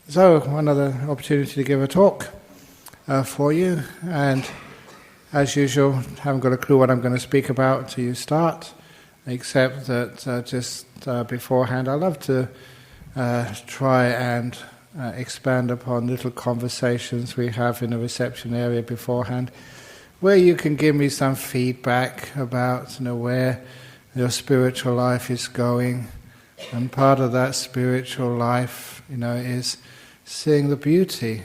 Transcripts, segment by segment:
So, another opportunity to give a talk for you, and as usual, haven't got a clue what I'm going to speak about until you start, except that just beforehand, I love to try and expand upon little conversations we have in the reception area beforehand, where you can give me some feedback about where your spiritual life is going, and part of that spiritual life, is seeing the beauty,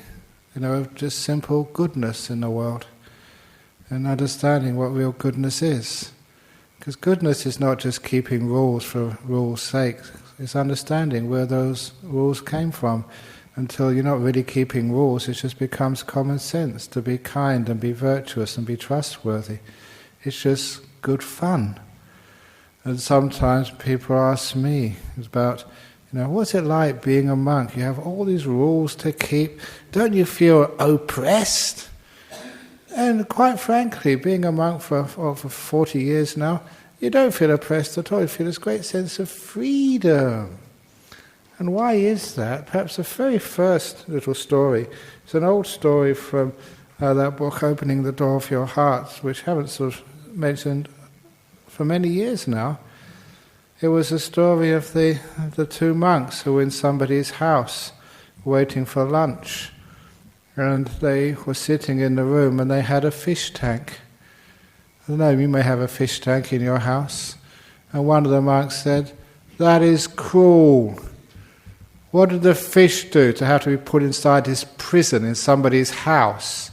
of just simple goodness in the world, and understanding what real goodness is. Because goodness is not just keeping rules for rules' sake, it's understanding where those rules came from. Until you're not really keeping rules, it just becomes common sense to be kind and be virtuous and be trustworthy. It's just good fun. And sometimes people ask me about, what's it like being a monk? You have all these rules to keep. Don't you feel oppressed? And quite frankly, being a monk for 40 years now, you don't feel oppressed at all. You feel this great sense of freedom. And why is that? Perhaps the very first little story. It's an old story from that book, Opening the Door of Your Heart, which I haven't sort of mentioned for many years now. It was a story of the two monks who were in somebody's house waiting for lunch. And they were sitting in the room and they had a fish tank. I don't know, you may have a fish tank in your house. And one of the monks said, "That is cruel. What did the fish do to have to be put inside this prison in somebody's house?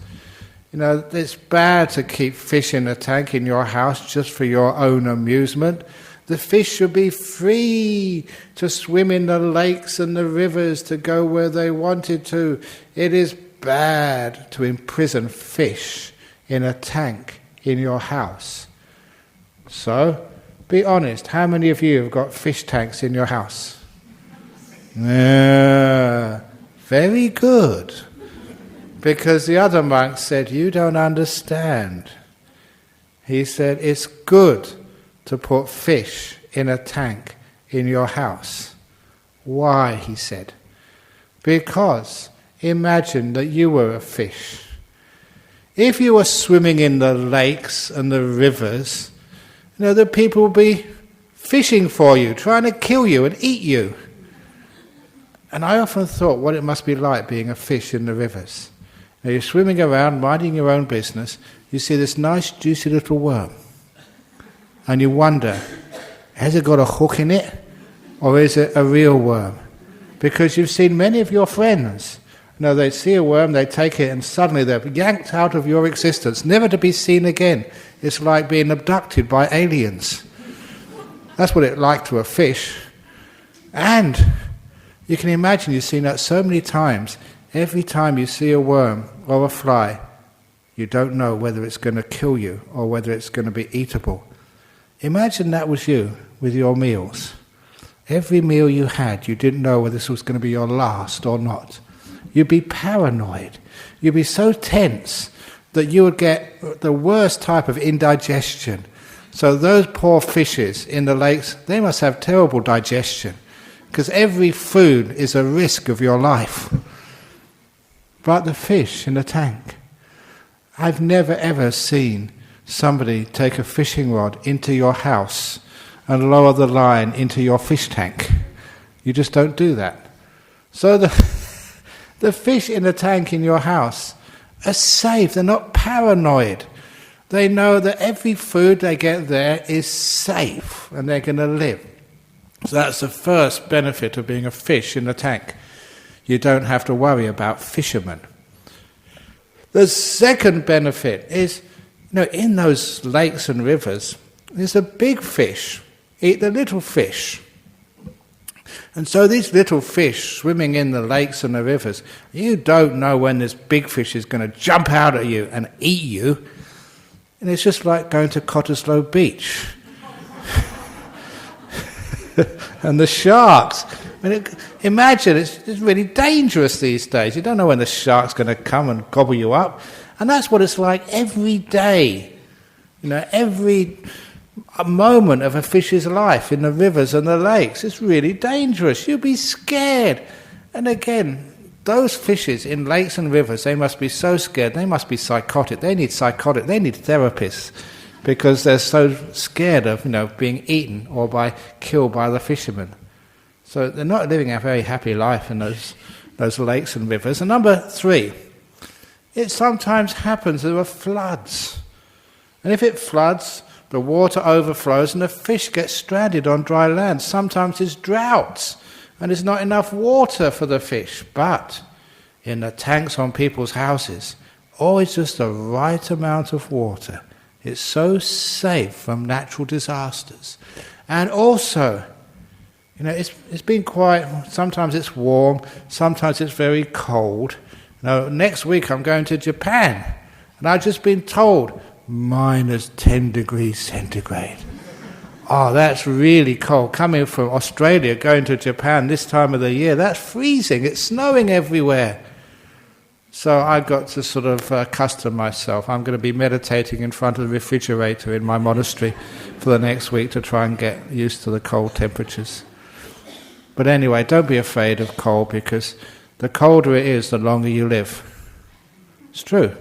It's bad to keep fish in a tank in your house just for your own amusement. The fish should be free to swim in the lakes and the rivers, to go where they wanted to. It is bad to imprison fish in a tank in your house." So, be honest, how many of you have got fish tanks in your house? Very good. Because the other monk said, "You don't understand." He said, "It's good to put fish in a tank in your house." Why, he said. Because imagine that you were a fish. If you were swimming in the lakes and the rivers, the people would be fishing for you, trying to kill you and eat you. And I often thought what it must be like being a fish in the rivers. You're swimming around, minding your own business, you see this nice juicy little worm. And you wonder, has it got a hook in it? Or is it a real worm? Because you've seen many of your friends, they see a worm, they take it, and suddenly they're yanked out of your existence, never to be seen again. It's like being abducted by aliens. That's what it's like to a fish. And you can imagine you've seen that so many times. Every time you see a worm or a fly, you don't know whether it's going to kill you or whether it's going to be eatable. Imagine that was you with your meals. Every meal you had, you didn't know whether this was going to be your last or not. You'd be paranoid. You'd be so tense that you would get the worst type of indigestion. So those poor fishes in the lakes, they must have terrible digestion, because every food is a risk of your life. But the fish in the tank, I've never ever seen somebody take a fishing rod into your house and lower the line into your fish tank. You just don't do that. So the fish in the tank in your house are safe. They're not paranoid. They know that every food they get there is safe and they're going to live. So that's the first benefit of being a fish in the tank. You don't have to worry about fishermen. The second benefit is, in those lakes and rivers, there's a big fish eat the little fish. And so these little fish swimming in the lakes and the rivers, you don't know when this big fish is going to jump out at you and eat you. And it's just like going to Cottesloe Beach. And the sharks. Imagine, it's really dangerous these days. You don't know when the shark's going to come and gobble you up. And that's what it's like every day. Every moment of a fish's life in the rivers and the lakes. It's really dangerous. You'll be scared. And again, those fishes in lakes and rivers, they must be so scared, they must be psychotic, they need therapists, because they're so scared of, being eaten or killed by the fishermen. So they're not living a very happy life in those lakes and rivers. And number 3, it sometimes happens there are floods. And if it floods, the water overflows and the fish get stranded on dry land. Sometimes there's droughts and there's not enough water for the fish. But in the tanks on people's houses, always just the right amount of water. It's so safe from natural disasters. And also, it's been quite, sometimes it's warm, sometimes it's very cold. Next week I'm going to Japan, and I've just been told minus 10 degrees centigrade. Oh, that's really cold. Coming from Australia, going to Japan this time of the year, that's freezing. It's snowing everywhere. So I've got to sort of accustom myself. I'm going to be meditating in front of the refrigerator in my monastery for the next week to try and get used to the cold temperatures. But anyway, don't be afraid of cold, because the colder it is, the longer you live. It's true.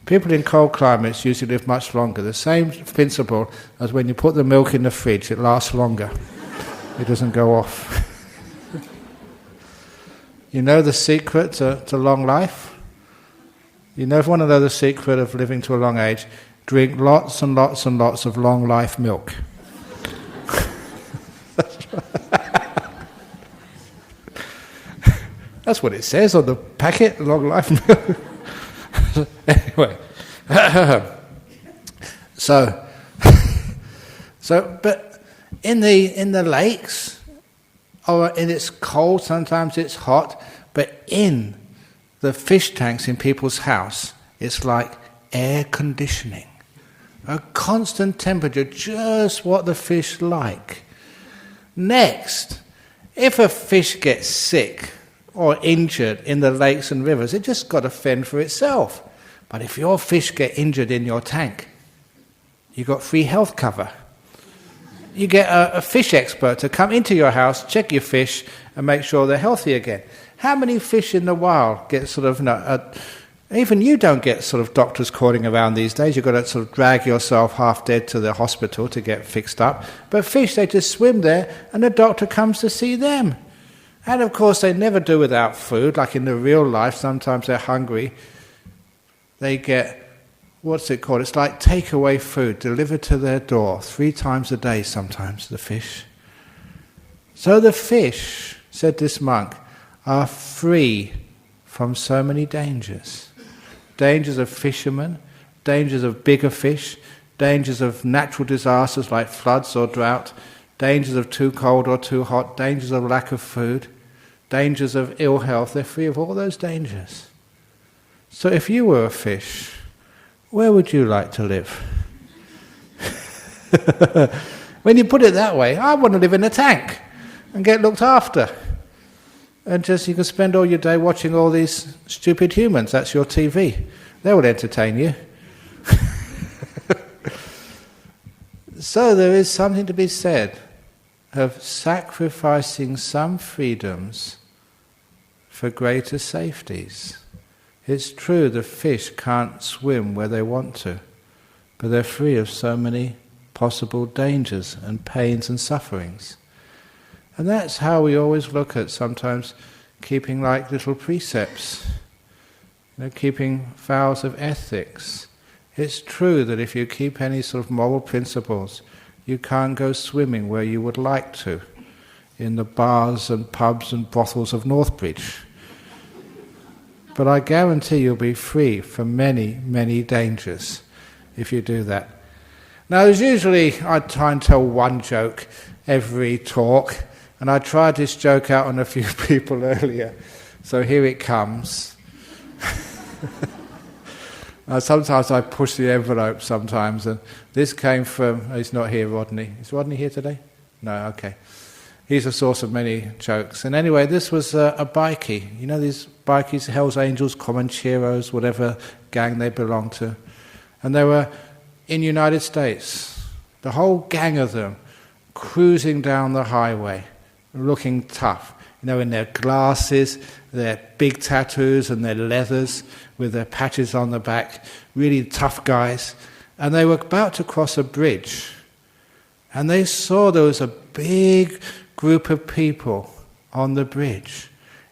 People in cold climates usually live much longer. The same principle as when you put the milk in the fridge, it lasts longer. It doesn't go off. You know the secret to long life? If you want to know the secret of living to a long age, drink lots and lots and lots of long life milk. That's what it says on the packet, long life milk. Anyway, but in the lakes, and it's cold, sometimes it's hot, but in the fish tanks in people's house, it's like air conditioning, a constant temperature, just what the fish like. Next, if a fish gets sick or injured in the lakes and rivers, it just got to fend for itself. But if your fish get injured in your tank, you got free health cover. You get a fish expert to come into your house, check your fish, and make sure they're healthy again. How many fish in the wild get sort of, even you don't get sort of doctors calling around these days. You've got to sort of drag yourself half dead to the hospital to get fixed up. But fish, they just swim there, and the doctor comes to see them. And of course, they never do without food. Like in the real life, sometimes they're hungry. They get, what's it called? It's like takeaway food delivered to their door 3 times a day sometimes, the fish. So the fish, said this monk, are free from so many dangers. Dangers of fishermen, dangers of bigger fish, dangers of natural disasters like floods or drought, dangers of too cold or too hot, dangers of lack of food, dangers of ill health. They're free of all those dangers. So if you were a fish, where would you like to live? When you put it that way, I want to live in a tank and get looked after. And just you can spend all your day watching all these stupid humans. That's your TV. They will entertain you. So there is something to be said of sacrificing some freedoms for greater safeties. It's true the fish can't swim where they want to, but they're free of so many possible dangers and pains and sufferings. And that's how we always look at sometimes keeping like little precepts, keeping vows of ethics. It's true that if you keep any sort of moral principles, you can't go swimming where you would like to, in the bars and pubs and brothels of Northbridge. But I guarantee you'll be free from many, many dangers if you do that. Now, there's usually, I try and tell one joke every talk, and I tried this joke out on a few people earlier, so here it comes. Sometimes I push the envelope sometimes, and this came from, he's not here, Rodney. Is Rodney here today? No, okay. He's a source of many jokes. And anyway, this was a bikie. You know these bikies, Hells Angels, Comancheros, whatever gang they belong to. And they were in the United States, the whole gang of them, cruising down the highway, looking tough. in their glasses, their big tattoos and their leathers with their patches on the back, really tough guys. And they were about to cross a bridge. And they saw there was a big group of people on the bridge,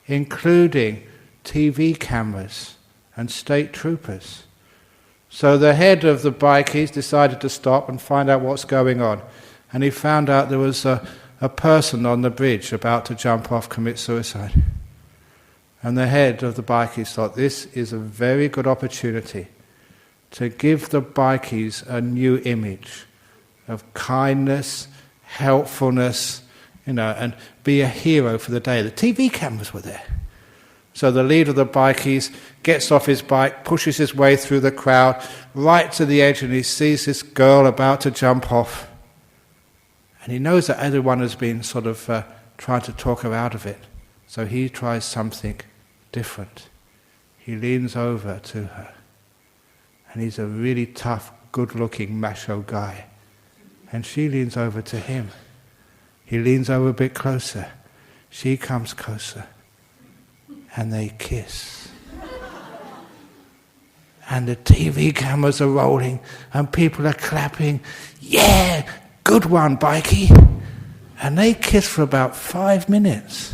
including TV cameras and state troopers. So the head of the bikies decided to stop and find out what's going on. And he found out there was a person on the bridge about to jump off, commit suicide. And the head of the bikies thought, this is a very good opportunity to give the bikies a new image of kindness, helpfulness, and be a hero for the day. The TV cameras were there. So the leader of the bikies gets off his bike, pushes his way through the crowd, right to the edge, and he sees this girl about to jump off. And he knows that everyone has been sort of trying to talk her out of it. So he tries something different. He leans over to her. And he's a really tough, good-looking, macho guy. And she leans over to him. He leans over a bit closer. She comes closer. And they kiss. And the TV cameras are rolling, and people are clapping. Yeah, good one, Bikey. And they kiss for about 5 minutes.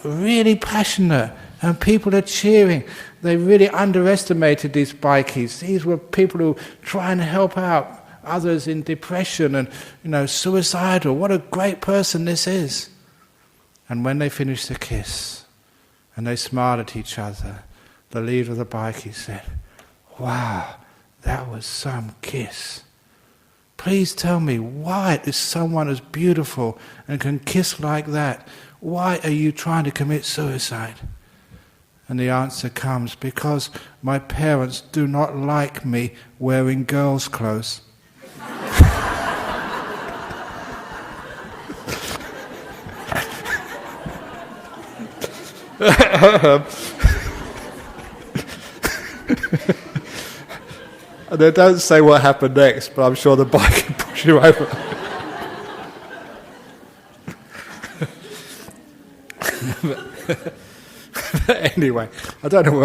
Really passionate, and people are cheering. They really underestimated these bikies. These were people who try and help out others in depression and suicidal. What a great person this is. And when they finished the kiss, and they smiled at each other, the leader of the bikies said, "Wow, that was some kiss. Please tell me, why is someone as beautiful and can kiss like that? Why are you trying to commit suicide?" And the answer comes, because my parents do not like me wearing girls' clothes. And they don't say what happened next, but I'm sure the bike can push you over. But anyway, I don't know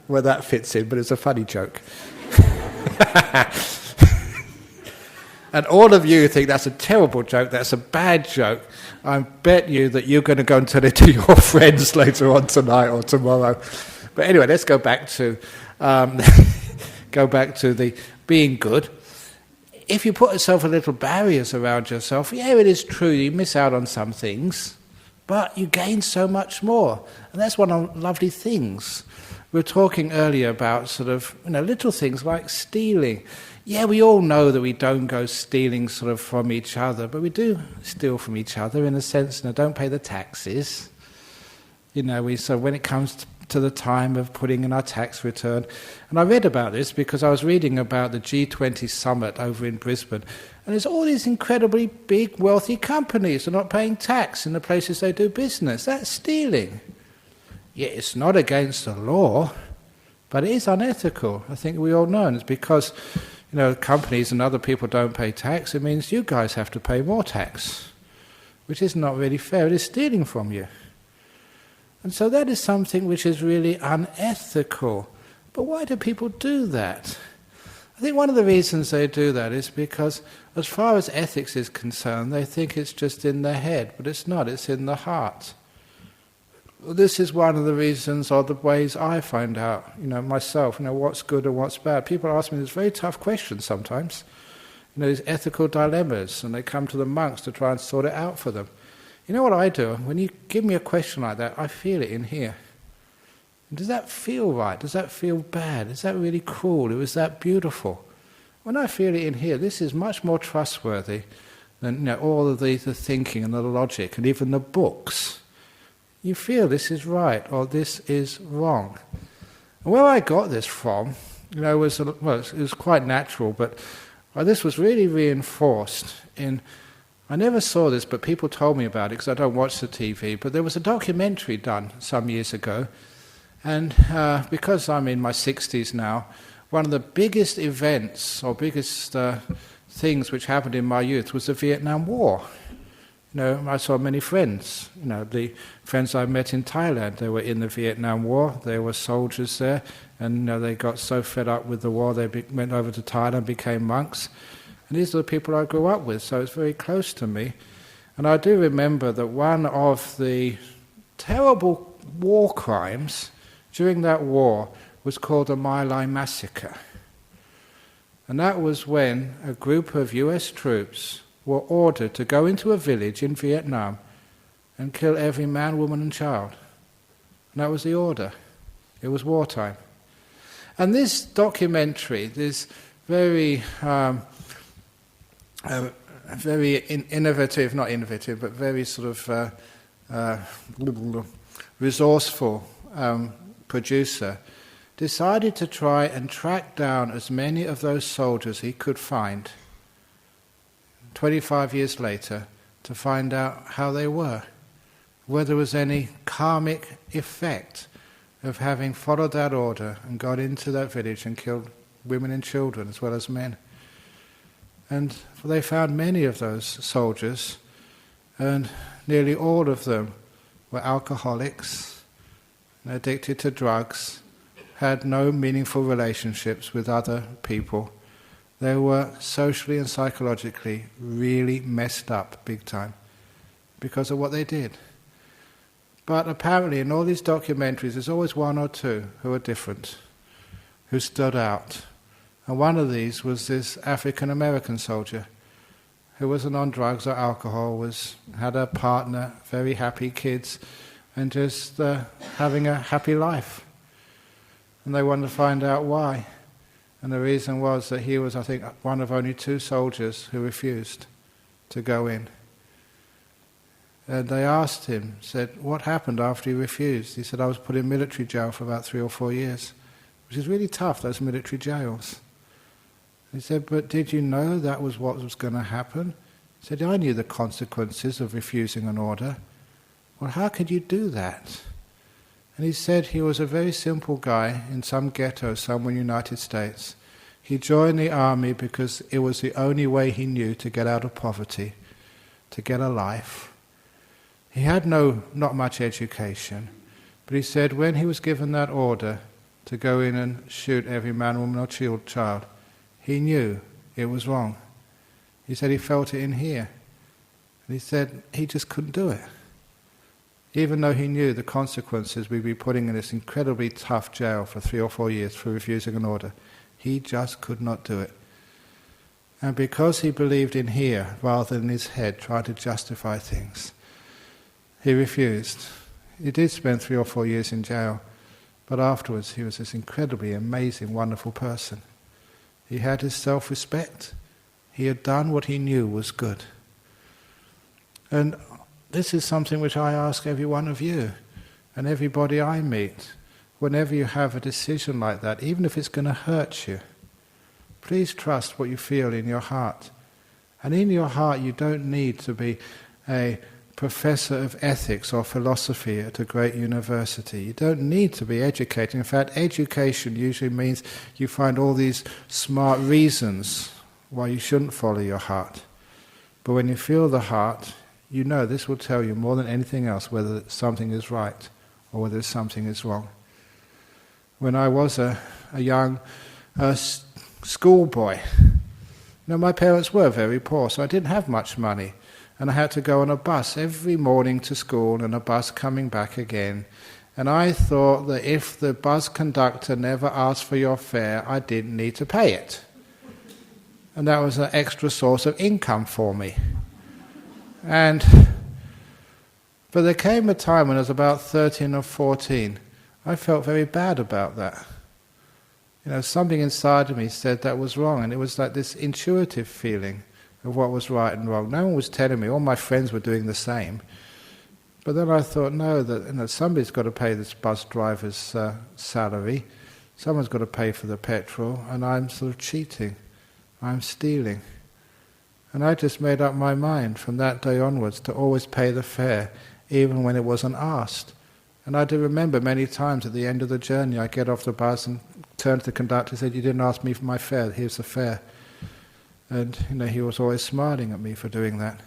where that fits in, but it's a funny joke. And all of you think that's a terrible joke, that's a bad joke. I bet you that you're going to go and tell it to your friends later on tonight or tomorrow. But anyway, let's go back to the being good. If you put yourself a little barriers around yourself, yeah, it is true, you miss out on some things, but you gain so much more. And that's one of the lovely things. We were talking earlier about sort of little things like stealing. Yeah, we all know that we don't go stealing sort of from each other, but we do steal from each other in a sense, don't pay the taxes. So when it comes to the time of putting in our tax return, and I read about this because I was reading about the G20 summit over in Brisbane, and there's all these incredibly big, wealthy companies that are not paying tax in the places they do business. That's stealing. Yeah, it's not against the law, but it is unethical. I think we all know, and it's because companies and other people don't pay tax, it means you guys have to pay more tax, which is not really fair. It is stealing from you. And so that is something which is really unethical. But why do people do that? I think one of the reasons they do that is because, as far as ethics is concerned, they think it's just in their head, but it's not, it's in the heart. This is one of the reasons or the ways I find out, myself, what's good and what's bad. People ask me these very tough questions sometimes, these ethical dilemmas, and they come to the monks to try and sort it out for them. You know what I do? When you give me a question like that, I feel it in here. Does that feel right? Does that feel bad? Is that really cruel? Was that beautiful? When I feel it in here, this is much more trustworthy than all of the thinking and the logic and even the books. You feel this is right or this is wrong. And where I got this from, it was quite natural, but this was really reinforced in. I never saw this, but people told me about it because I don't watch the TV. But there was a documentary done some years ago, and because I'm in my 60s now, one of the biggest events or biggest things which happened in my youth was the Vietnam War. I saw many friends. The friends I met in Thailand, they were in the Vietnam War. There were soldiers there, and they got so fed up with the war, they went over to Thailand, became monks. And these are the people I grew up with, so it's very close to me. And I do remember that one of the terrible war crimes during that war was called the My Lai Massacre. And that was when a group of US troops were ordered to go into a village in Vietnam and kill every man, woman and child. And that was the order. It was wartime. And this documentary, this very innovative, not innovative, but very sort of resourceful producer, decided to try and track down as many of those soldiers he could find 25 years later to find out how they were, whether there was any karmic effect of having followed that order and got into that village and killed women and children as well as men. And they found many of those soldiers, and nearly all of them were alcoholics, addicted to drugs, had no meaningful relationships with other people. They were socially and psychologically really messed up big time because of what they did. But apparently in all these documentaries there's always one or two who are different, who stood out. And one of these was this African American soldier who wasn't on drugs or alcohol, had a partner, very happy kids, and just having a happy life. And they wanted to find out why. And the reason was that he was, I think, one of only 2 soldiers who refused to go in. And they asked him, said, what happened after he refused? He said, I was put in military jail for about 3 or 4 years, which is really tough, those military jails. He said, but did you know that was what was going to happen? He said, I knew the consequences of refusing an order. Well, how could you do that? And he said he was a very simple guy in some ghetto somewhere in the United States. He joined the army because it was the only way he knew to get out of poverty, to get a life. He had not much education, but he said when he was given that order to go in and shoot every man, woman or child, he knew it was wrong. He said he felt it in here. And he said he just couldn't do it. Even though he knew the consequences we'd be putting in this incredibly tough jail for 3 or 4 years for refusing an order, he just could not do it. And because he believed in here rather than in his head, trying to justify things, he refused. He did spend 3 or 4 years in jail, but afterwards he was this incredibly amazing, wonderful person. He had his self-respect. He had done what he knew was good. And this is something which I ask every one of you and everybody I meet. Whenever you have a decision like that, even if it's going to hurt you, please trust what you feel in your heart. And in your heart you don't need to be a professor of ethics or philosophy at a great university. You don't need to be educated. In fact, education usually means you find all these smart reasons why you shouldn't follow your heart. But when you feel the heart, you know this will tell you more than anything else whether something is right or whether something is wrong. When I was a young schoolboy, my parents were very poor, so I didn't have much money. And I had to go on a bus every morning to school and a bus coming back again. And I thought that if the bus conductor never asked for your fare, I didn't need to pay it. And that was an extra source of income for me. But there came a time when I was about 13 or 14, I felt very bad about that. Something inside of me said that was wrong, and it was like this intuitive feeling of what was right and wrong. No one was telling me, all my friends were doing the same. But then I thought, no, that somebody's got to pay this bus driver's salary, someone's got to pay for the petrol, and I'm sort of cheating, I'm stealing. And I just made up my mind from that day onwards to always pay the fare, even when it wasn't asked. And I do remember many times at the end of the journey, I get off the bus and turn to the conductor and said, you didn't ask me for my fare, here's the fare. And he was always smiling at me for doing that.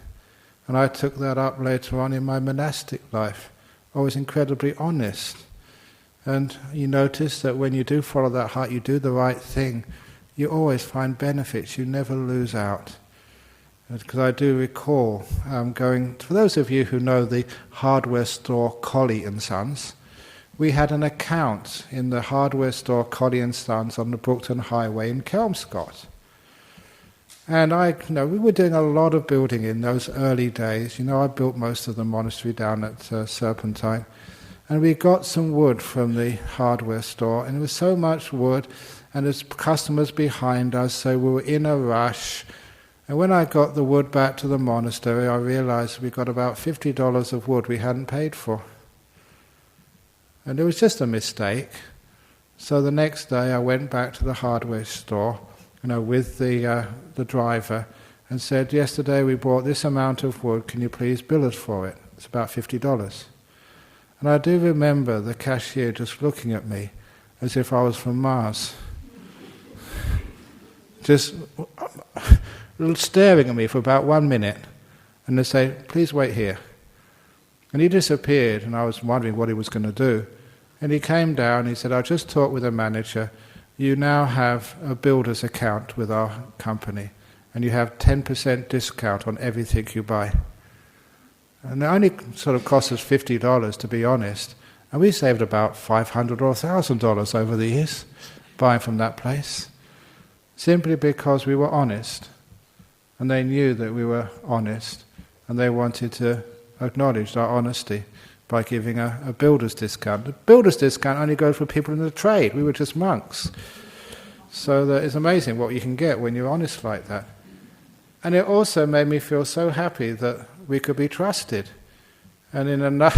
And I took that up later on in my monastic life. I was incredibly honest. And you notice that when you do follow that heart, you do the right thing, you always find benefits, you never lose out. Because I do recall going, for those of you who know the hardware store Colley and Sons, we had an account in the hardware store Colley and Sons on the Brookton Highway in Kelmscott. And we were doing a lot of building in those early days. I built most of the monastery down at Serpentine. And we got some wood from the hardware store, and it was so much wood, and there's customers behind us, so we were in a rush. And when I got the wood back to the monastery, I realized we got about $50 of wood we hadn't paid for. And it was just a mistake. So the next day I went back to the hardware store, with the driver, and said, yesterday we bought this amount of wood, can you please bill us for it? It's about $50. And I do remember the cashier just looking at me as if I was from Mars. Just staring at me for about 1 minute, and they say, please wait here. And he disappeared, and I was wondering what he was going to do. And he came down, he said, I just talked with the manager, you now have a builder's account with our company, and you have 10% discount on everything you buy. And it only sort of cost us $50, to be honest, and we saved about $500 or $1,000 over the years buying from that place, simply because we were honest. And they knew that we were honest, and they wanted to acknowledge our honesty by giving a builder's discount. The builder's discount only goes for people in the trade. We were just monks. So that it's amazing what you can get when you're honest like that. And it also made me feel so happy that we could be trusted. And I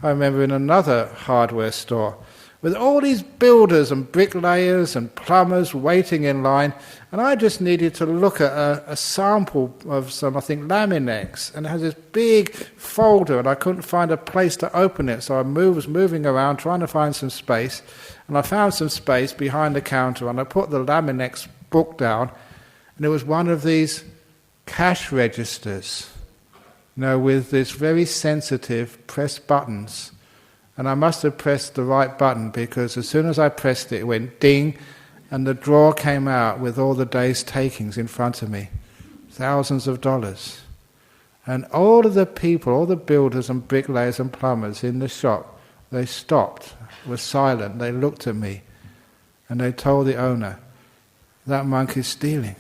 remember in another hardware store, with all these builders and bricklayers and plumbers waiting in line, and I just needed to look at a sample of some, I think, Laminex, and it has this big folder, and I couldn't find a place to open it, so I was moving around trying to find some space, and I found some space behind the counter, and I put the Laminex book down, and it was one of these cash registers, with this very sensitive press buttons. And I must have pressed the right button, because as soon as I pressed it, it went ding, and the drawer came out with all the day's takings in front of me. Thousands of dollars. And all of the people, all the builders and bricklayers and plumbers in the shop, they stopped, were silent, they looked at me, and they told the owner, that monk is stealing.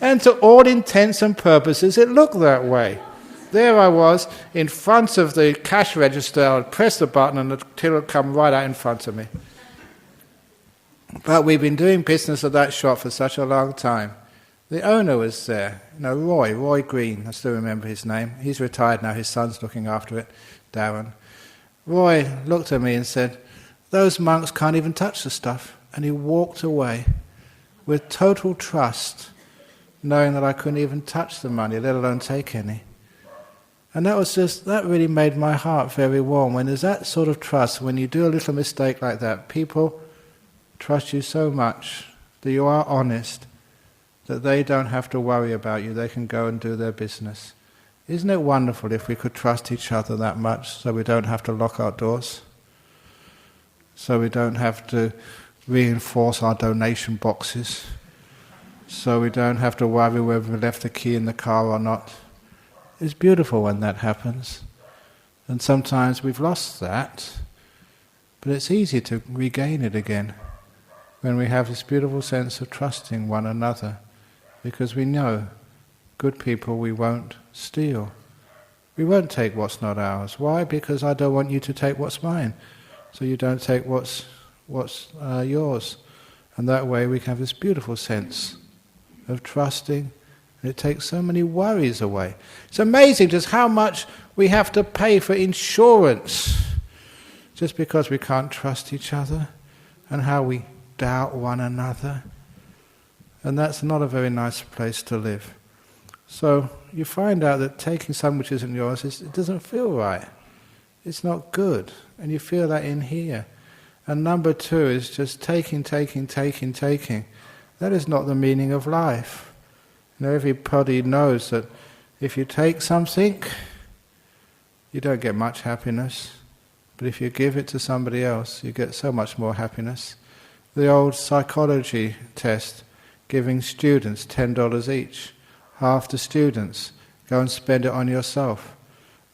And to all intents and purposes, it looked that way. There I was, in front of the cash register, I'd press the button and the till would come right out in front of me. But we've been doing business at that shop for such a long time. The owner was there, Roy Green, I still remember his name. He's retired now, his son's looking after it, Darren. Roy looked at me and said, those monks can't even touch the stuff. And he walked away with total trust, knowing that I couldn't even touch the money, let alone take any. And that really made my heart very warm. When there's that sort of trust, when you do a little mistake like that, people trust you so much that you are honest, that they don't have to worry about you, they can go and do their business. Isn't it wonderful if we could trust each other that much, so we don't have to lock our doors, so we don't have to reinforce our donation boxes, so we don't have to worry whether we left the key in the car or not. It's beautiful when that happens. And sometimes we've lost that, but it's easy to regain it again when we have this beautiful sense of trusting one another, because we know, good people, we won't steal. We won't take what's not ours. Why? Because I don't want you to take what's mine, so you don't take what's yours. And that way we can have this beautiful sense of trusting, and it takes so many worries away. It's amazing just how much we have to pay for insurance just because we can't trust each other, and how we doubt one another. And that's not a very nice place to live. So you find out that taking something which isn't yours, it doesn't feel right. It's not good. And you feel that in here. And number two is just taking. That is not the meaning of life. Everybody knows that if you take something, you don't get much happiness. But if you give it to somebody else, you get so much more happiness. The old psychology test, giving students $10 each. Half the students go and spend it on yourself.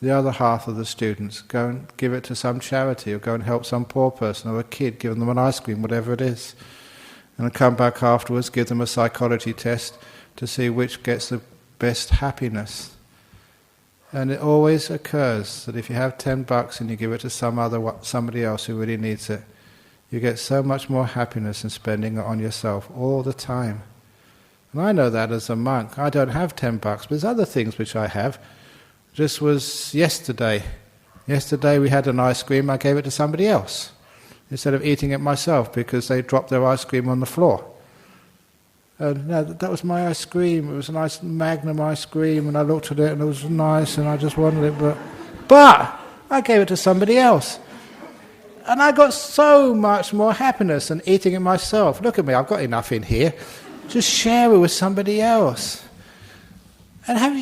The other half of the students go and give it to some charity, or go and help some poor person or a kid, give them an ice cream, whatever it is. And come back afterwards, give them a psychology test to see which gets the best happiness. And it always occurs that if you have $10 and you give it to somebody else who really needs it, you get so much more happiness than spending it on yourself all the time. And I know that as a monk. I don't have $10, but there's other things which I have. This was yesterday. Yesterday we had an ice cream, I gave it to somebody else, instead of eating it myself, because they dropped their ice cream on the floor. And that was my ice cream. It was a nice Magnum ice cream, and I looked at it and it was nice, and I just wanted it, but I gave it to somebody else. And I got so much more happiness than eating it myself. Look at me, I've got enough in here. Just share it with somebody else. And have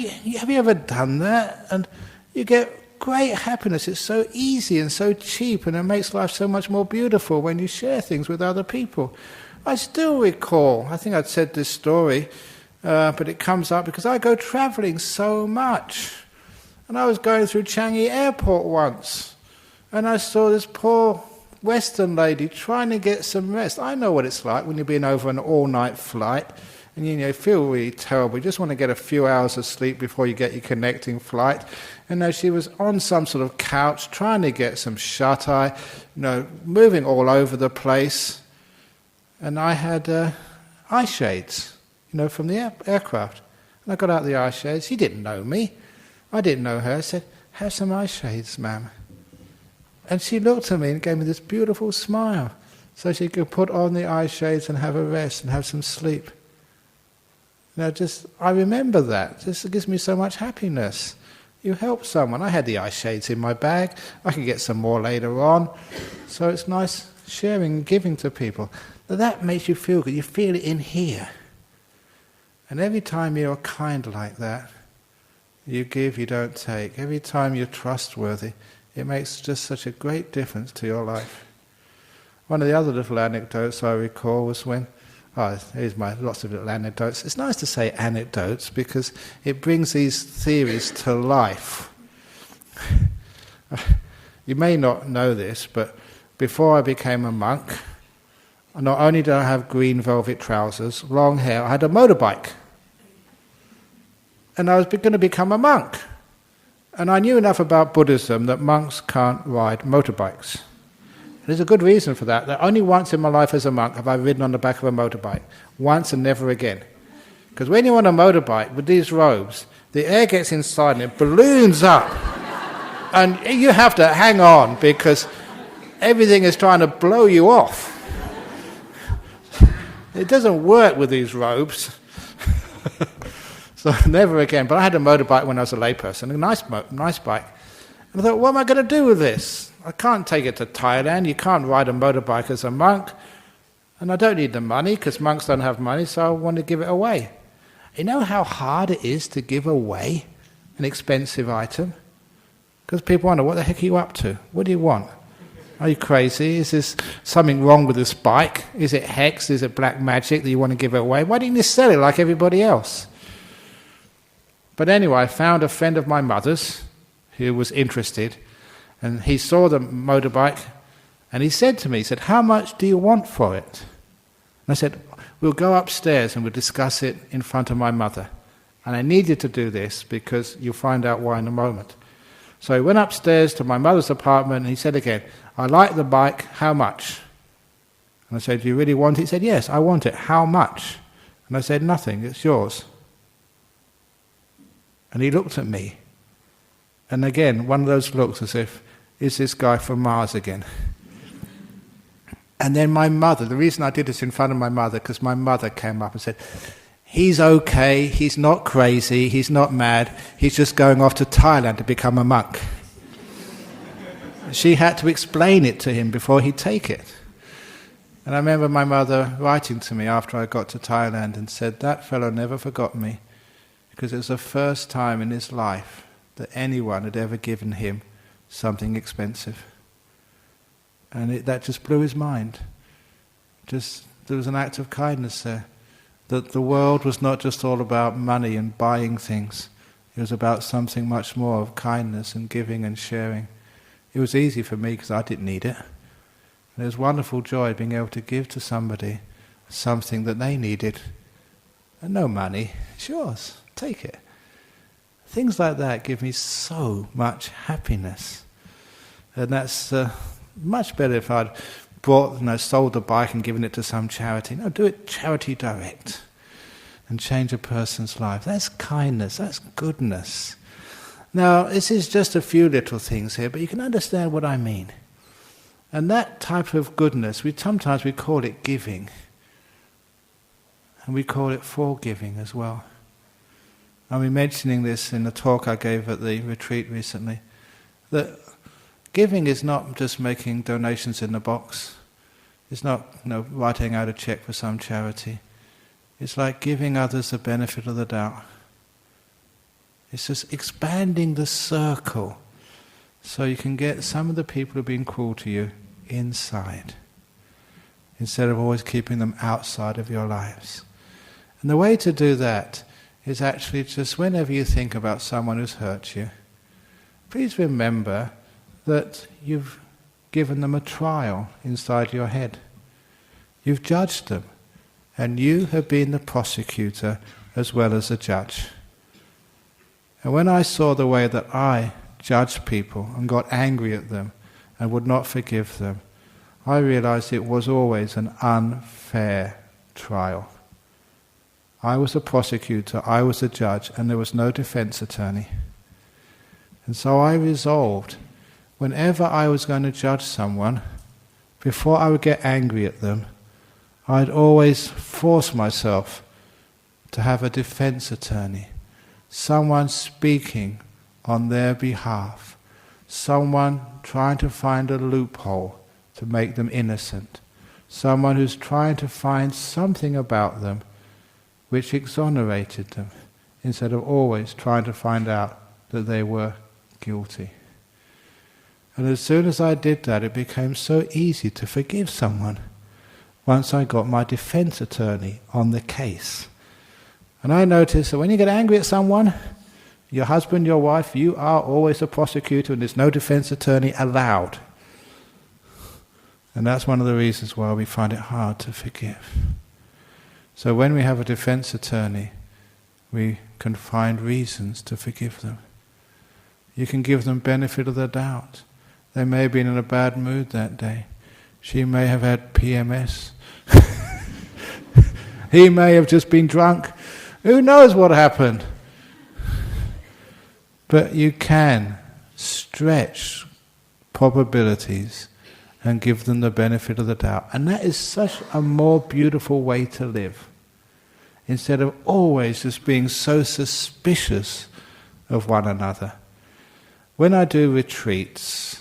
you ever done that? And you get great happiness. It's so easy and so cheap, and it makes life so much more beautiful when you share things with other people. I still recall, I think I'd said this story, but it comes up because I go travelling so much. And I was going through Changi Airport once, and I saw this poor Western lady trying to get some rest. I know what it's like when you've been over an all-night flight, and you feel really terrible. You just want to get a few hours of sleep before you get your connecting flight. And she was on some sort of couch trying to get some shut-eye, moving all over the place. And I had eye shades, from the aircraft. And I got out the eye shades. She didn't know me. I didn't know her. I said, "Have some eye shades, ma'am." And she looked at me and gave me this beautiful smile, so she could put on the eye shades and have a rest and have some sleep. I remember that. Just it gives me so much happiness. You help someone. I had the eye shades in my bag. I can get some more later on. So it's nice sharing and giving to people. Now that makes you feel good. You feel it in here. And every time you're kind like that, you give, you don't take. Every time you're trustworthy, it makes just such a great difference to your life. One of the other little anecdotes I recall was when, here's my lots of little anecdotes. It's nice to say anecdotes because it brings these theories to life. You may not know this, but before I became a monk, not only did I have green velvet trousers, long hair, I had a motorbike. And I was going to become a monk. And I knew enough about Buddhism that monks can't ride motorbikes. There's a good reason for that. That only once in my life as a monk have I ridden on the back of a motorbike. Once and never again. Because when you're on a motorbike with these robes, the air gets inside and it balloons up. And you have to hang on because everything is trying to blow you off. It doesn't work with these robes. So never again. But I had a motorbike when I was a layperson, a nice bike. And I thought, what am I going to do with this? I can't take it to Thailand. You can't ride a motorbike as a monk. And I don't need the money because monks don't have money, so I want to give it away. You know how hard it is to give away an expensive item? Because people wonder, what the heck are you up to? What do you want? Are you crazy? Is this something wrong with this bike? Is it hex? Is it black magic that you want to give it away? Why didn't you sell it like everybody else? But anyway, I found a friend of my mother's who was interested, and he saw the motorbike, and he said to me, he said, "How much do you want for it?" And I said, "We'll go upstairs and we'll discuss it in front of my mother. And I need you to do this because you'll find out why in a moment." So he went upstairs to my mother's apartment, and he said again, "I like the bike, how much?" And I said, "Do you really want it?" He said, "Yes, I want it. How much?" And I said, "Nothing, it's yours." And he looked at me. And again, one of those looks as if, is this guy from Mars again? And then my mother, the reason I did this in front of my mother, because my mother came up and said, "He's okay, he's not crazy, he's not mad, he's just going off to Thailand to become a monk." She had to explain it to him before he'd take it. And I remember my mother writing to me after I got to Thailand and said, "That fellow never forgot me. because it was the first time in his life that anyone had ever given him something expensive. And that just blew his mind. There was an act of kindness there. That the world was not just all about money and buying things. It was about something much more of kindness and giving and sharing. It was easy for me because I didn't need it. And it was wonderful joy being able to give to somebody something that they needed. And no money, it's yours, take it. Things like that give me so much happiness. And that's much better if I'd sold the bike and given it to some charity. No, do it charity direct and change a person's life. That's kindness, that's goodness. Now, this is just a few little things here, but you can understand what I mean. And that type of goodness, sometimes we call it giving. And we call it forgiving as well. I'm mentioning this in a talk I gave at the retreat recently, that giving is not just making donations in the box. It's not writing out a check for some charity. It's like giving others the benefit of the doubt. It's just expanding the circle so you can get some of the people who have been cruel to you inside, instead of always keeping them outside of your lives. And the way to do that is actually just whenever you think about someone who's hurt you, please remember that you've given them a trial inside your head. You've judged them, and you have been the prosecutor as well as the judge. And when I saw the way that I judged people and got angry at them and would not forgive them, I realized it was always an unfair trial. I was the prosecutor, I was the judge, and there was no defense attorney. And so I resolved, whenever I was going to judge someone, before I would get angry at them, I'd always force myself to have a defense attorney, someone speaking on their behalf, someone trying to find a loophole to make them innocent, someone who's trying to find something about them which exonerated them, instead of always trying to find out that they were guilty. And as soon as I did that, it became so easy to forgive someone once I got my defense attorney on the case. And I noticed that when you get angry at someone, your husband, your wife, you are always the prosecutor and there's no defense attorney allowed. And that's one of the reasons why we find it hard to forgive. So when we have a defense attorney, we can find reasons to forgive them. You can give them benefit of the doubt. They may have been in a bad mood that day. She may have had PMS. He may have just been drunk. Who knows what happened? But you can stretch probabilities and give them the benefit of the doubt. And that is such a more beautiful way to live. Instead of always just being so suspicious of one another. When I do retreats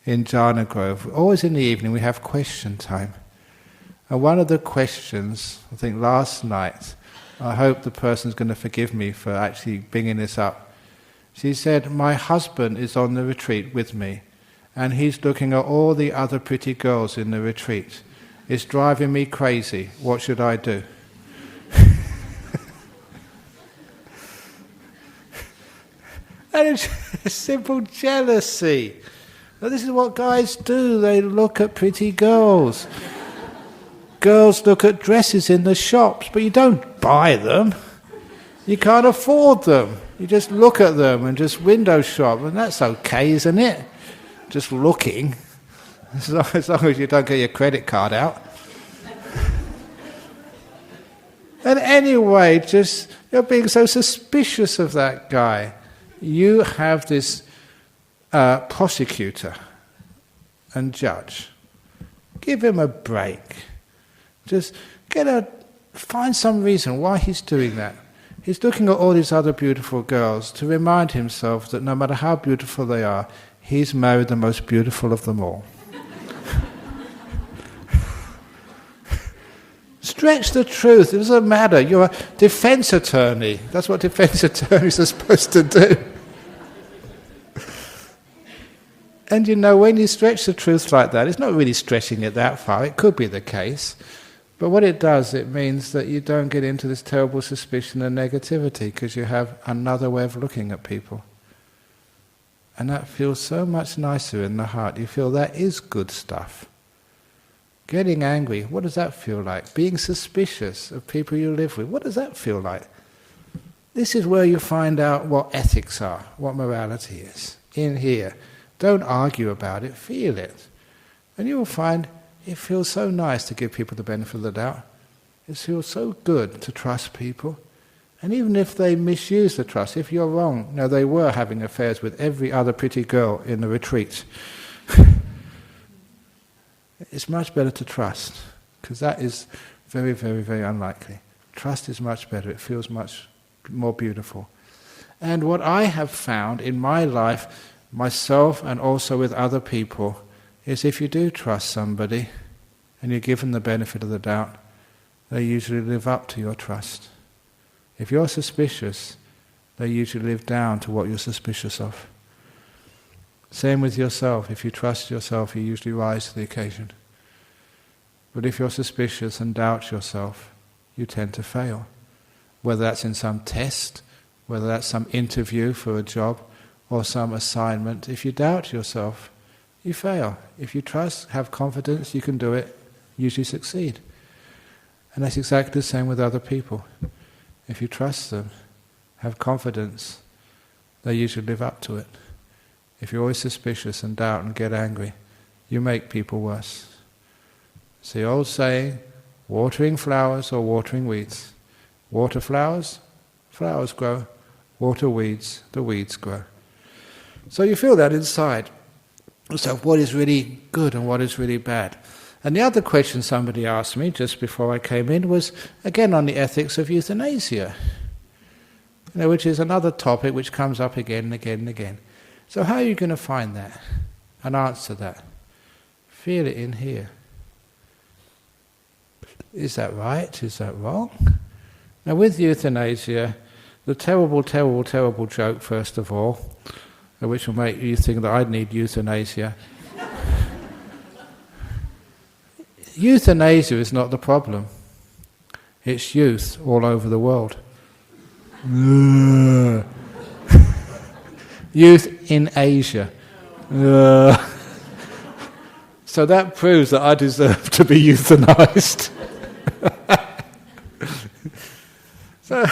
in Jhana Grove, always in the evening we have question time. And one of the questions, I think last night, I hope the person's going to forgive me for actually bringing this up. She said, my husband is on the retreat with me, and he's looking at all the other pretty girls in the retreat. It's driving me crazy. What should I do? And it's simple jealousy. Now, this is what guys do. They look at pretty girls. Girls look at dresses in the shops, but you don't buy them. You can't afford them. You just look at them and just window shop, and that's okay, isn't it? Just looking, as long as you don't get your credit card out. And anyway, just you're being so suspicious of that guy. You have this prosecutor and judge. Give him a break. Just find some reason why he's doing that. He's looking at all these other beautiful girls to remind himself that no matter how beautiful they are, he's married the most beautiful of them all. It's true. stretch the truth. It doesn't matter. You're a defense attorney. That's what defense attorneys are supposed to do. And when you stretch the truth like that, it's not really stretching it that far. It could be the case. But what it does, it means that you don't get into this terrible suspicion and negativity because you have another way of looking at people. And that feels so much nicer in the heart. You feel that is good stuff. Getting angry, what does that feel like? Being suspicious of people you live with, what does that feel like? This is where you find out what ethics are, what morality is. In here. Don't argue about it, feel it. And you will find it feels so nice to give people the benefit of the doubt. It feels so good to trust people. And even if they misuse the trust, if you're wrong, now they were having affairs with every other pretty girl in the retreat. It's much better to trust, because that is very, very, very unlikely. Trust is much better, it feels much more beautiful. And what I have found in my life, myself and also with other people, is if you do trust somebody and you give them the benefit of the doubt, they usually live up to your trust. If you're suspicious, they usually live down to what you're suspicious of. Same with yourself. If you trust yourself, you usually rise to the occasion. But if you're suspicious and doubt yourself, you tend to fail. Whether that's in some test, whether that's some interview for a job, or some assignment, if you doubt yourself, you fail. If you trust, have confidence, you can do it, usually succeed. And that's exactly the same with other people. If you trust them, have confidence, they usually live up to it. If you're always suspicious and doubt and get angry, you make people worse. It's the old saying, watering flowers or watering weeds. Water flowers, flowers grow. Water weeds, the weeds grow. So you feel that inside. So what is really good and what is really bad? And the other question somebody asked me just before I came in was, again, on the ethics of euthanasia, which is another topic which comes up again and again and again. So how are you going to find that and answer that? Feel it in here. Is that right? Is that wrong? Now with euthanasia, the terrible, terrible, terrible joke, first of all, which will make you think that I need euthanasia. Euthanasia is not the problem. It's youth all over the world. Youth in Asia. So that proves that I deserve to be euthanized. So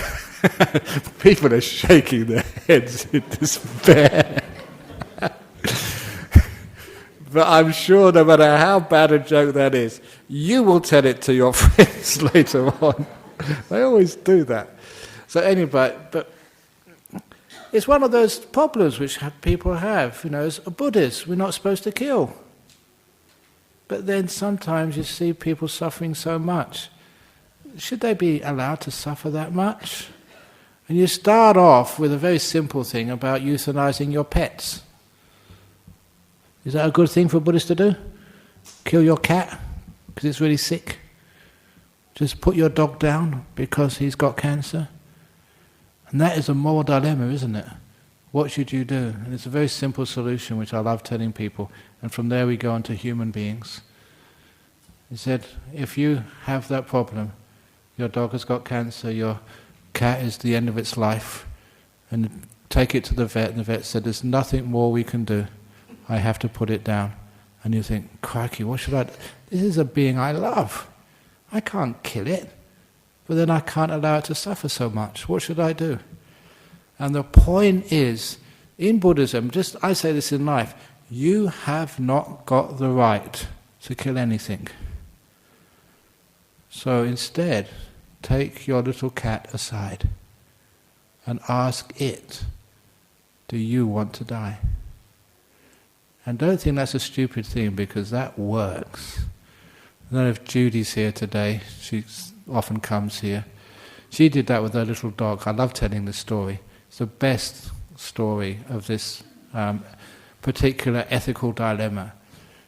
people are shaking their heads in despair. But I'm sure no matter how bad a joke that is, you will tell it to your friends later on. They always do that. So anyway, but it's one of those problems which people have. As a Buddhist, we're not supposed to kill. But then sometimes you see people suffering so much. Should they be allowed to suffer that much? And you start off with a very simple thing about euthanizing your pets. Is that a good thing for Buddhists to do? Kill your cat because it's really sick? Just put your dog down because he's got cancer? And that is a moral dilemma, isn't it? What should you do? And it's a very simple solution which I love telling people. And from there we go on to human beings. He said, if you have that problem, your dog has got cancer, your cat is the end of its life, and take it to the vet, and the vet said, there's nothing more we can do. I have to put it down. And you think, crikey, what should I do? This is a being I love. I can't kill it, but then I can't allow it to suffer so much. What should I do? And the point is, in Buddhism, I say this in life, you have not got the right to kill anything. So instead, take your little cat aside and ask it, do you want to die? And don't think that's a stupid thing, because that works. I don't know if Judy's here today. She often comes here. She did that with her little dog. I love telling this story. It's the best story of this particular ethical dilemma.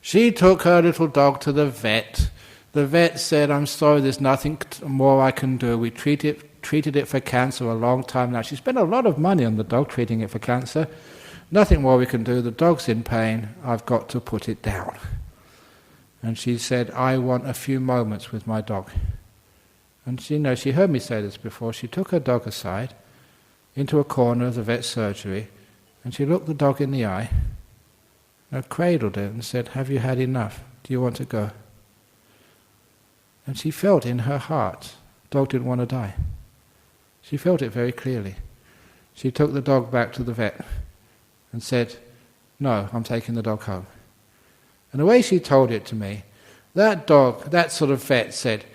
She took her little dog to the vet. The vet said, "I'm sorry, there's nothing more I can do. We treated it for cancer a long time now." She spent a lot of money on the dog, treating it for cancer. "Nothing more we can do. The dog's in pain. I've got to put it down." And she said, "I want a few moments with my dog." And she heard me say this before. She took her dog aside into a corner of the vet's surgery, and she looked the dog in the eye and cradled it and said, "Have you had enough? Do you want to go?" And she felt in her heart, the dog didn't want to die. She felt it very clearly. She took the dog back to the vet and said, "No, I'm taking the dog home." And the way she told it to me, that dog, that sort of vet said,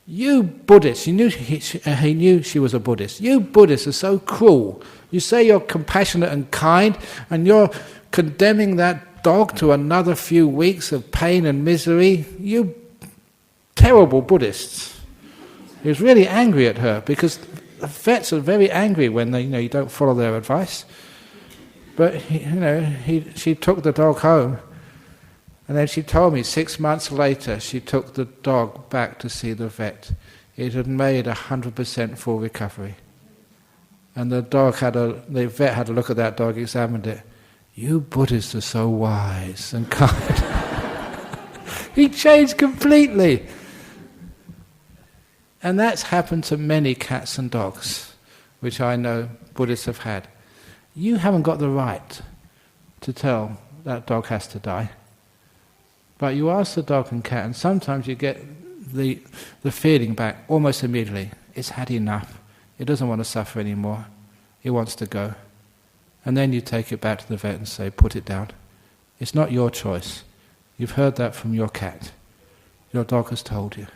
"You Buddhists," he knew she was a Buddhist, "you Buddhists are so cruel. You say you're compassionate and kind, and you're condemning that dog to another few weeks of pain and misery. You terrible Buddhists." He was really angry at her, because the vets are very angry when you don't follow their advice. But she took the dog home, and then she told me 6 months later she took the dog back to see the vet. It had made 100% full recovery. And the vet had a look at that dog, examined it. "You Buddhists are so wise and kind." He changed completely. And that's happened to many cats and dogs, which I know Buddhists have had. You haven't got the right to tell that dog has to die. But you ask the dog and cat, and sometimes you get the feeling back almost immediately. It's had enough. It doesn't want to suffer anymore. It wants to go. And then you take it back to the vet and say, "Put it down. It's not your choice. You've heard that from your cat. Your dog has told you."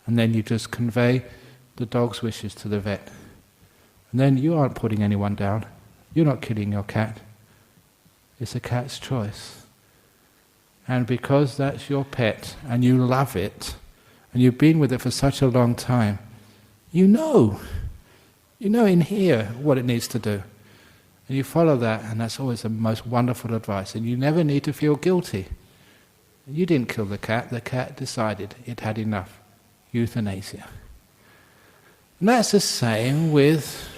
And then you just convey the dog's wishes to the vet. And then you aren't putting anyone down. You're not killing your cat. It's a cat's choice. And because that's your pet, and you love it, and you've been with it for such a long time, you know in here what it needs to do. And you follow that, and that's always the most wonderful advice. And you never need to feel guilty. You didn't kill the cat decided it had enough. Euthanasia. And that's the same with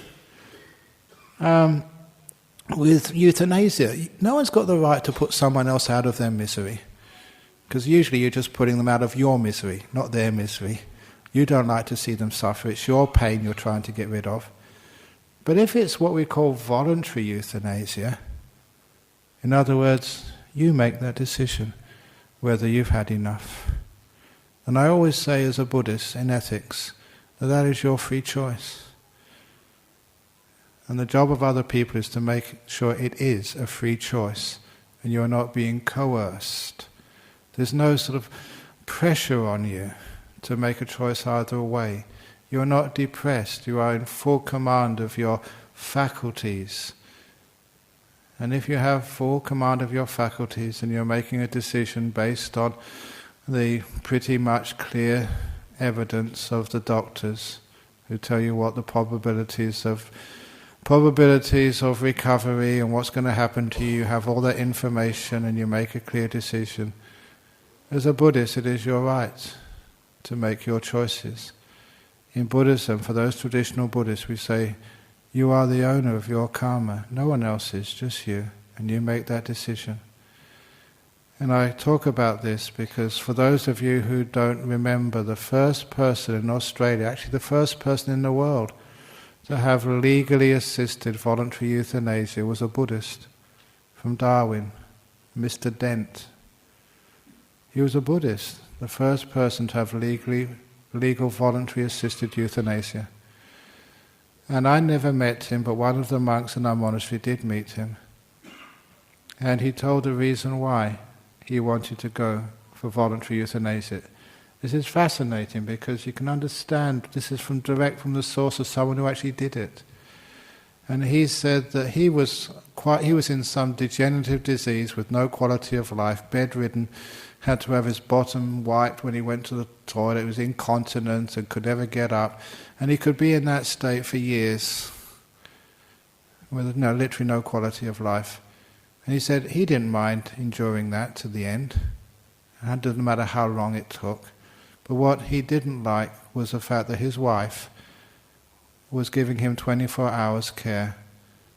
euthanasia. No one's got the right to put someone else out of their misery, because usually you're just putting them out of your misery, not their misery. You don't like to see them suffer. It's your pain you're trying to get rid of. But if it's what we call voluntary euthanasia, in other words, you make that decision whether you've had enough. And I always say as a Buddhist in ethics that is your free choice. And the job of other people is to make sure it is a free choice and you're not being coerced. There's no sort of pressure on you to make a choice either way. You're not depressed, you are in full command of your faculties. And if you have full command of your faculties and you're making a decision based on the pretty much clear evidence of the doctors who tell you what the probabilities of recovery and what's going to happen to you, you have all that information and you make a clear decision. As a Buddhist, it is your right to make your choices. In Buddhism, for those traditional Buddhists, we say, you are the owner of your karma. No one else is, just you. And you make that decision. And I talk about this because for those of you who don't remember, the first person in Australia, actually the first person in the world, to have legally assisted voluntary euthanasia was a Buddhist from Darwin, Mr. Dent. He was a Buddhist, the first person to have legal voluntary assisted euthanasia. And I never met him, but one of the monks in our monastery did meet him. And he told the reason why he wanted to go for voluntary euthanasia. This is fascinating because you can understand this is direct from the source of someone who actually did it. And he said that he was in some degenerative disease with no quality of life, bedridden, had to have his bottom wiped when he went to the toilet, he was incontinent and could never get up. And he could be in that state for years with literally no quality of life. And he said he didn't mind enduring that to the end. It didn't matter how long it took, But what he didn't like was the fact that his wife was giving him 24 hours care.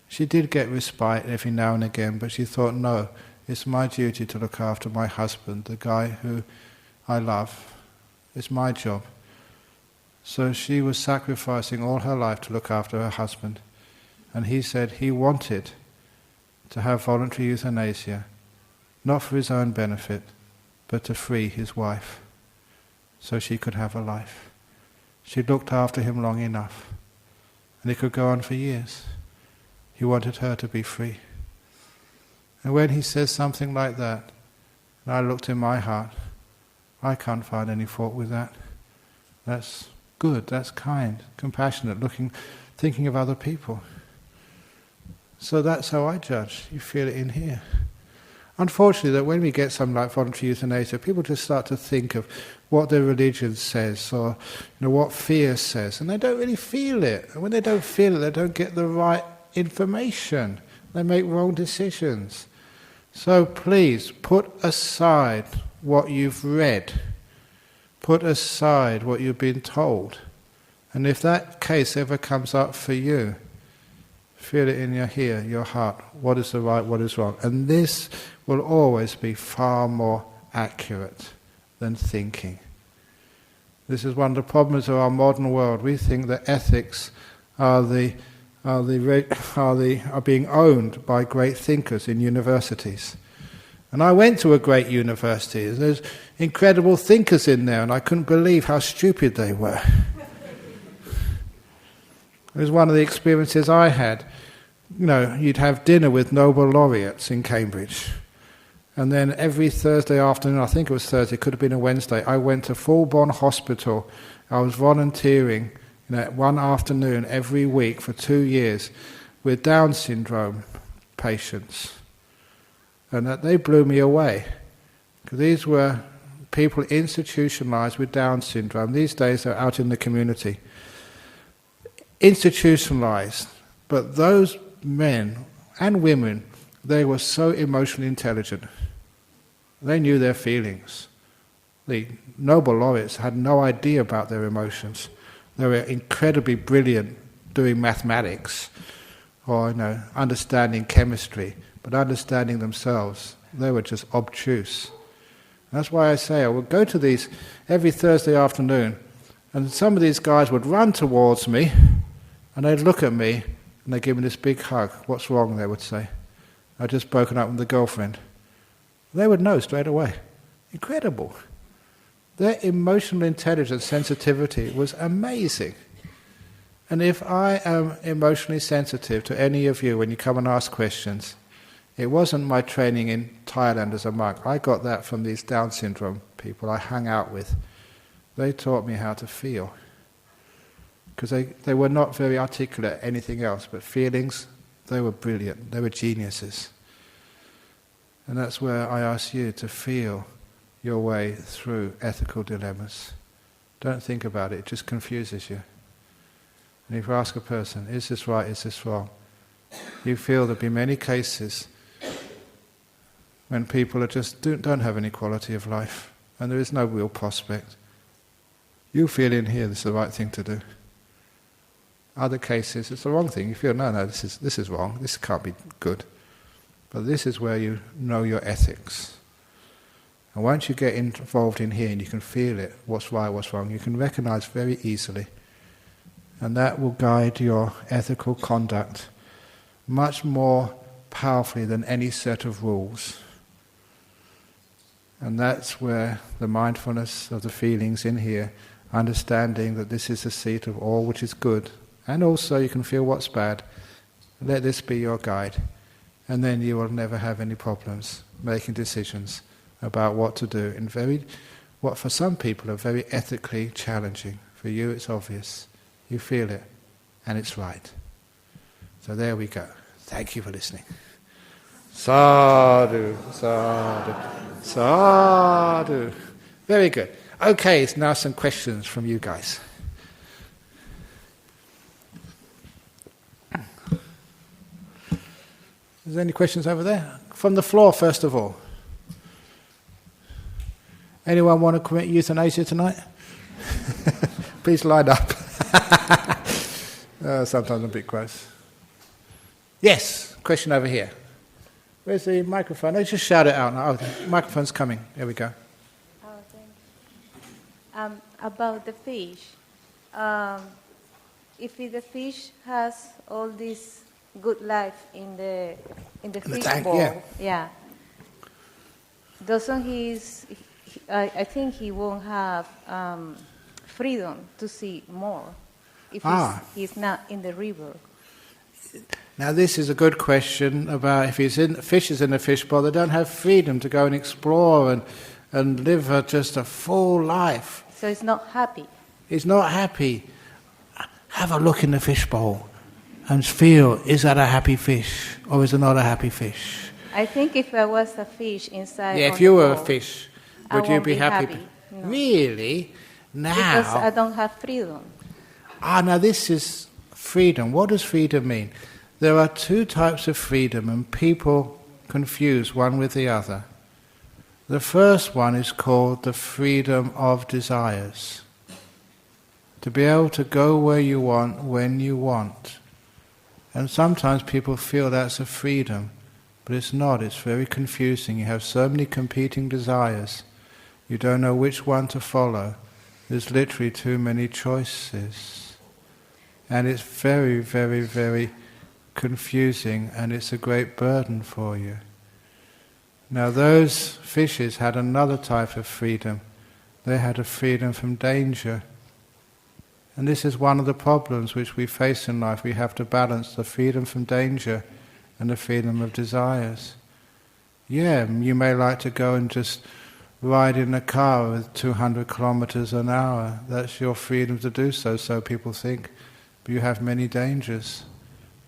She did get respite every now and again, but she thought, no, it's my duty to look after my husband, the guy who I love. It's my job. So she was sacrificing all her life to look after her husband. And he said he wanted to have voluntary euthanasia, not for his own benefit, but to free his wife, so she could have a life. She looked after him long enough, and it could go on for years. He wanted her to be free. And when he says something like that, and I looked in my heart, I can't find any fault with that. That's good, that's kind, compassionate, thinking of other people. So that's how I judge. You feel it in here. Unfortunately, that when we get something like voluntary euthanasia, people just start to think of what their religion says, or what fear says, and they don't really feel it. And when they don't feel it, they don't get the right information. They make wrong decisions. So please, put aside what you've read. Put aside what you've been told. And if that case ever comes up for you, feel it in your heart. What is the right, what is wrong? And this will always be far more accurate than thinking. This is one of the problems of our modern world. We think that ethics are being owned by great thinkers in universities. And I went to a great university. There's incredible thinkers in there, and I couldn't believe how stupid they were. It was one of the experiences I had. You'd have dinner with Nobel laureates in Cambridge. And then every Thursday afternoon, I think it was Thursday, it could have been a Wednesday, I went to Fulbourn Hospital. I was volunteering one afternoon every week for 2 years with Down syndrome patients. And that they blew me away. Because these were people institutionalized with Down syndrome. These days they're out in the community. Institutionalized. But those men and women, they were so emotionally intelligent. They knew their feelings. The Nobel laureates had no idea about their emotions. They were incredibly brilliant doing mathematics or understanding chemistry, but understanding themselves, they were just obtuse. And that's why I say I would go to these every Thursday afternoon, and some of these guys would run towards me, and they'd look at me, and they'd give me this big hug. What's wrong, they would say. I'd just broken up with the girlfriend. They would know straight away. Incredible. Their emotional intelligence, sensitivity was amazing. And if I am emotionally sensitive to any of you when you come and ask questions, it wasn't my training in Thailand as a monk. I got that from these Down syndrome people I hung out with. They taught me how to feel. Because they were not very articulate at anything else, but feelings, they were brilliant. They were geniuses. And that's where I ask you to feel your way through ethical dilemmas. Don't think about it, it just confuses you. And if you ask a person, is this right, is this wrong? You feel there'll be many cases when people don't have any quality of life, and there is no real prospect. You feel in here this is the right thing to do. Other cases, it's the wrong thing. You feel, no, this is wrong, this can't be good. But this is where you know your ethics. And once you get involved in here and you can feel it, what's right, what's wrong, you can recognize very easily. And that will guide your ethical conduct much more powerfully than any set of rules. And that's where the mindfulness of the feelings in here, understanding that this is the seat of all which is good, and also you can feel what's bad. Let this be your guide, and then you will never have any problems making decisions about what to do in what for some people are very ethically challenging. For you it's obvious. You feel it, and it's right. So there we go. Thank you for listening. Sadhu, sadhu, sadhu. Very good. Okay, now some questions from you guys. Is there any questions over there? From the floor, first of all. Anyone want to commit euthanasia tonight? Please line up. Sometimes I'm a bit gross. Yes, question over here. Where's the microphone? No, just shout it out now. Oh, the microphone's coming. There we go. Oh, thank you. About the fish. If the fish has all this good life in the fish tank, bowl, yeah. Doesn't I think he won't have freedom to see more if he's not in the river. Now this is a good question about if fish is in a fish bowl, they don't have freedom to go and explore and live just a full life. So he's not happy. He's not happy. Have a look in the fish bowl and feel, is that a happy fish or is it not a happy fish? I think if I was a fish inside. Yeah, if you were a fish, would you be happy? No. Really? Now. Because I don't have freedom. Now this is freedom. What does freedom mean? There are two types of freedom, and people confuse one with the other. The first one is called the freedom of desires. To be able to go where you want, when you want. And sometimes people feel that's a freedom, but it's not. It's very confusing. You have so many competing desires. You don't know which one to follow. There's literally too many choices. And it's very, very, very confusing, and it's a great burden for you. Now those fishes had another type of freedom. They had a freedom from danger. And this is one of the problems which we face in life. We have to balance the freedom from danger and the freedom of desires. Yeah, you may like to go and just ride in a car with 200 kilometers an hour. That's your freedom to do so, so people think. But you have many dangers.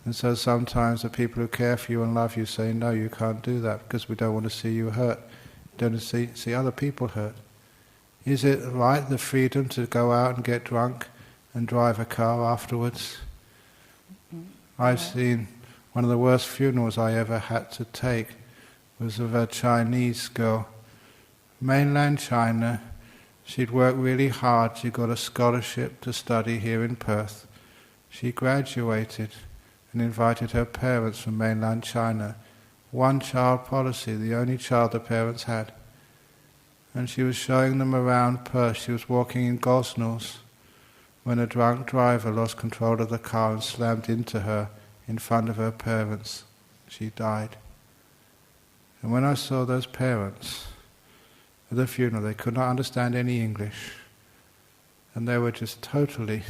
And so sometimes the people who care for you and love you say, no, you can't do that because we don't want to see you hurt. We don't want to see other people hurt. Is it right, the freedom to go out and get drunk and drive a car afterwards? I've seen one of the worst funerals I ever had to take was of a Chinese girl. Mainland China, she'd worked really hard. She got a scholarship to study here in Perth. She graduated and invited her parents from mainland China. One-child policy, the only child the parents had. And she was showing them around Perth. She was walking in Gosnells when a drunk driver lost control of the car and slammed into her in front of her parents. She died. And when I saw those parents at the funeral, they could not understand any English. And they were just totally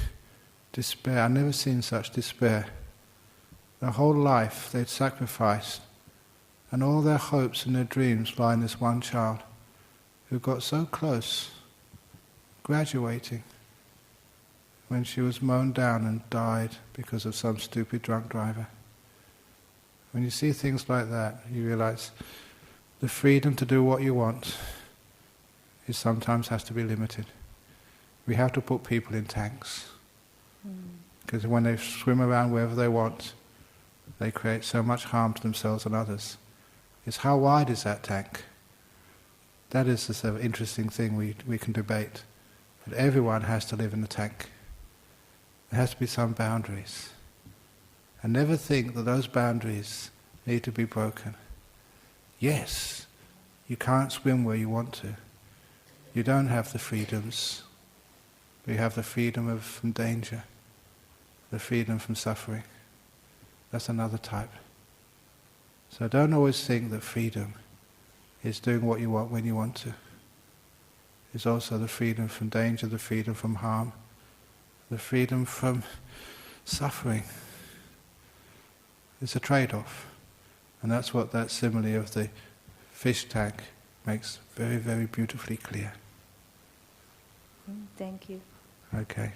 despair. I've never seen such despair. Their whole life they'd sacrificed, and all their hopes and their dreams lie in this one child who got so close, graduating, when she was mown down and died because of some stupid drunk driver. When you see things like that, you realize the freedom to do what you want sometimes has to be limited. We have to put people in tanks, because when they swim around wherever they want, they create so much harm to themselves and others. It's how wide is that tank? That is the sort of interesting thing we can debate. But everyone has to live in the tank. There has to be some boundaries. And never think that those boundaries need to be broken. Yes, you can't swim where you want to. You don't have the freedoms. But you have the freedom from danger, the freedom from suffering. That's another type. So don't always think that freedom is doing what you want when you want to. It's also the freedom from danger, the freedom from harm, the freedom from suffering. It's a trade-off. And that's what that simile of the fish tank makes very, very beautifully clear. Thank you. Okay.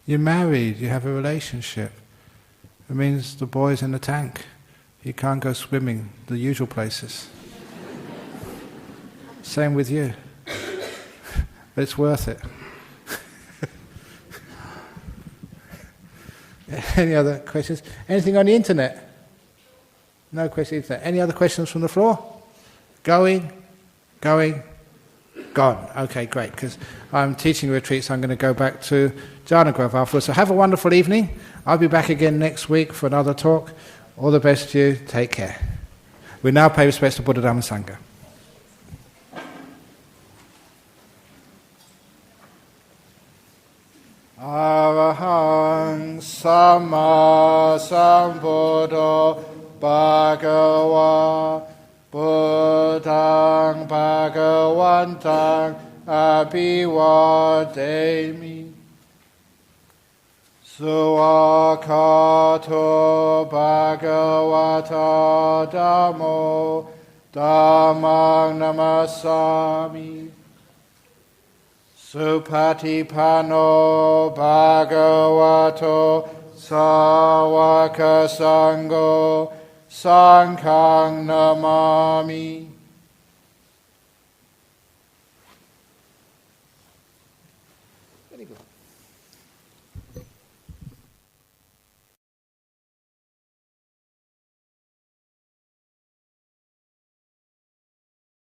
You're married, you have a relationship. It means the boy's in the tank. He can't go swimming the usual places. Same with you. But it's worth it. Any other questions? Anything on the internet? No questions on the internet. Any other questions from the floor? Going. Gone. Okay, great, because I'm teaching retreats, so I'm going to go back to Ajahn Brahm afterwards. So have a wonderful evening. I'll be back again next week for another talk. All the best to you. Take care. We now pay respects to Buddha, Dhamma, Sangha. Arahang Samma Sambuddho Bhagava Buddhang Bhagavantang Abhivademi Suakato Bhagavata Dhammo Dhammang Namasami Supatipano Bhagavato Sawaka Sangho Sanghang Namami